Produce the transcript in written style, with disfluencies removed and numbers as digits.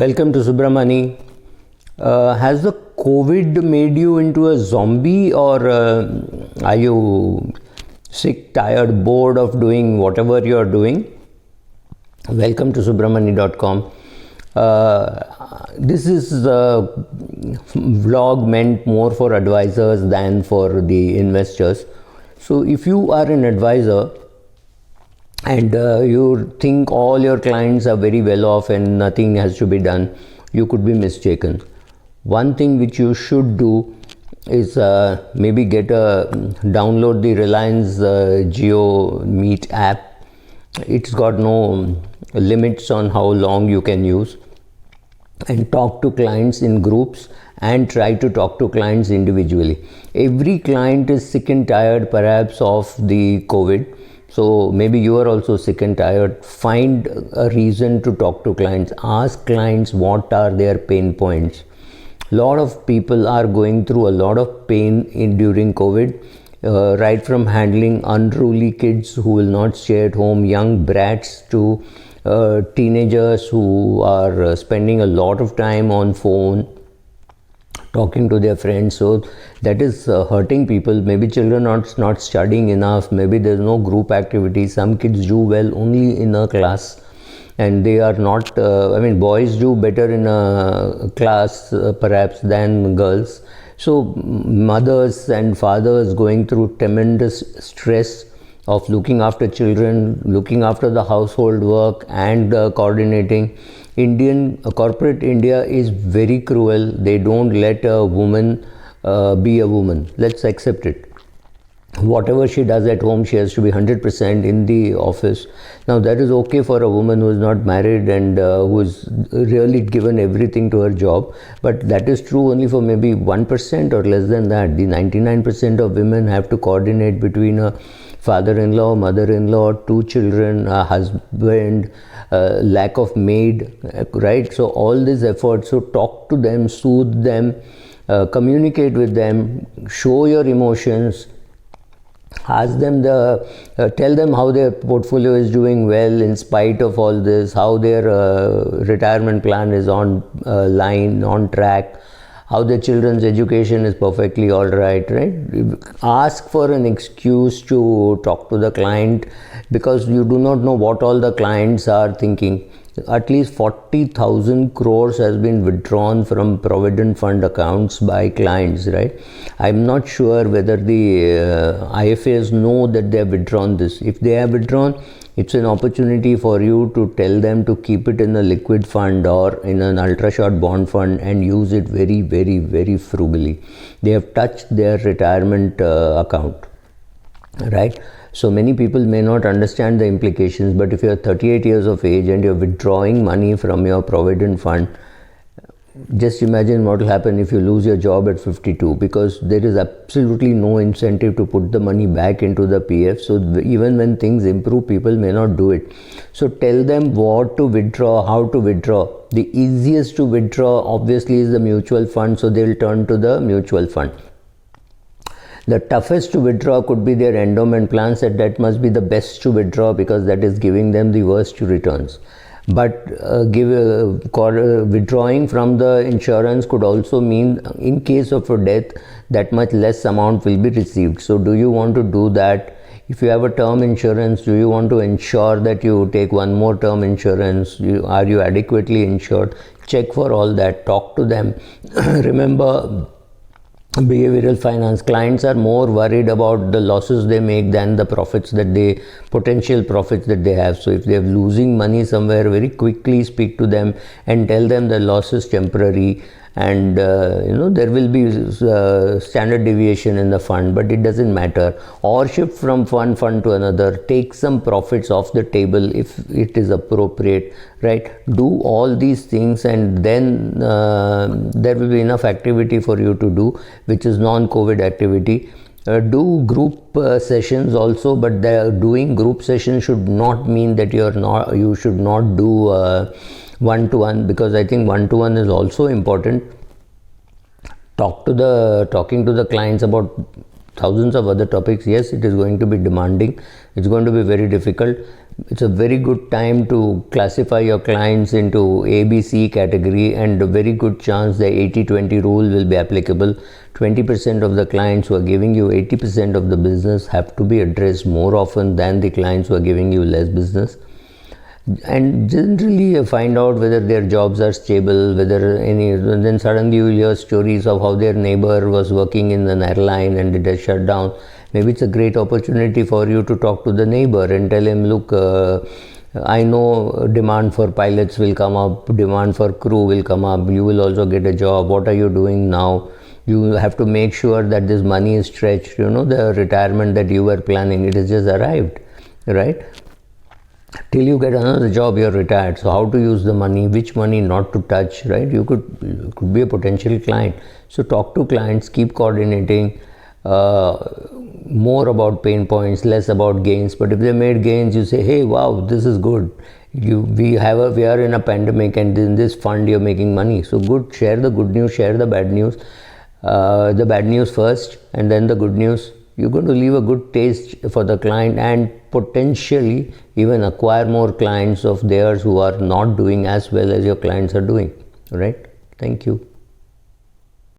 Welcome to Subramani. Has the COVID made you into a zombie, or are you sick, tired, bored of doing whatever you're doing? Welcome to Subramani.com. This is a vlog meant more for advisors than for the investors. So if you are an advisor and you think all your clients are very well off and nothing has to be done, you could be mistaken. One thing which you should do is maybe download the Reliance Jio Meet app. It's got no limits on how long you can use, and talk to clients in groups and try to talk to clients individually. Every client is sick and tired perhaps of the COVID. So maybe you are also sick and tired. Find a reason to talk to clients. Ask clients what are their pain points. A lot of people are going through a lot of pain during COVID, right from handling unruly kids who will not stay at home, young brats, to teenagers who are spending a lot of time on phone, talking to their friends. So that is hurting people. Maybe children are not studying enough. Maybe there's no group activity. Some kids do well only in a class, and they are not, boys do better in a class perhaps than girls. So mothers and fathers going through tremendous stress of looking after children, looking after the household work, and coordinating. Corporate India is very cruel. They don't let a woman be a woman. Let's accept it. Whatever she does at home, she has to be 100% in the office. Now that is okay for a woman who is not married and who is really given everything to her job, but that is true only for maybe 1% or less than that. The 99% of women have to coordinate between a father-in-law, mother-in-law, 2 children, a husband, lack of maid, right? So all these efforts, so talk to them, soothe them, communicate with them, show your emotions, ask them tell them how their portfolio is doing well in spite of all this, how their retirement plan is on track, how their children's education is perfectly all right. Ask for an excuse to talk to the client, because you do not know what all the clients are thinking. At least 40,000 crores has been withdrawn from Provident Fund accounts by clients, right? I'm not sure whether the IFAs know that they have withdrawn this. If they have withdrawn, it's an opportunity for you to tell them to keep it in a liquid fund or in an ultra short bond fund and use it very, very, very frugally. They have touched their retirement account, right? So many people may not understand the implications, but if you are 38 years of age and you're withdrawing money from your Provident Fund, just imagine what will happen if you lose your job at 52, because there is absolutely no incentive to put the money back into the PF. So even when things improve, people may not do it. So tell them what to withdraw, how to withdraw. The easiest to withdraw obviously is the mutual fund, so they'll turn to the mutual fund. The toughest to withdraw could be their endowment plans, and that must be the best to withdraw because that is giving them the worst returns. But withdrawing from the insurance could also mean, in case of a death, that much less amount will be received. So do you want to do that? If you have a term insurance, do you want to ensure that you take one more term insurance? Are you adequately insured? Check for all that. Talk to them. Remember, behavioral finance clients are more worried about the losses they make than the potential profits that they have. So if they are losing money somewhere, very quickly speak to them and tell them the loss is temporary, and there will be standard deviation in the fund, but it doesn't matter. Or shift from one fund to another, take some profits off the table if it is appropriate, right? Do all these things, and then there will be enough activity for you to do, which is non-COVID activity. Do group sessions also, but doing group sessions should not mean that you should not do one-to-one, because I think one-to-one is also important. Talking to the clients about thousands of other topics. Yes, it is going to be demanding. It's going to be very difficult. It's a very good time to classify your clients into A, B, C category, and a very good chance the 80-20 rule will be applicable. 20% of the clients who are giving you 80% of the business have to be addressed more often than the clients who are giving you less business. And generally you find out whether their jobs are stable, whether any, then suddenly you hear stories of how their neighbor was working in an airline and it has shut down. Maybe it's a great opportunity for you to talk to the neighbor and tell him, look, I know demand for pilots will come up, demand for crew will come up, you will also get a job. What are you doing now? You have to make sure that this money is stretched. The retirement that you were planning, it has just arrived, right? Till you get another job, you're retired. So how to use the money, which money not to touch, right? You could be a potential client. So talk to clients, keep coordinating, more about pain points, less about gains. But if they made gains, you say, hey, wow, this is good. We are in a pandemic, and in this fund you're making money. So good, share the good news, share the bad news. The bad news first, and then the good news. You're going to leave a good taste for the client, and potentially even acquire more clients of theirs who are not doing as well as your clients are doing. Right? Thank you.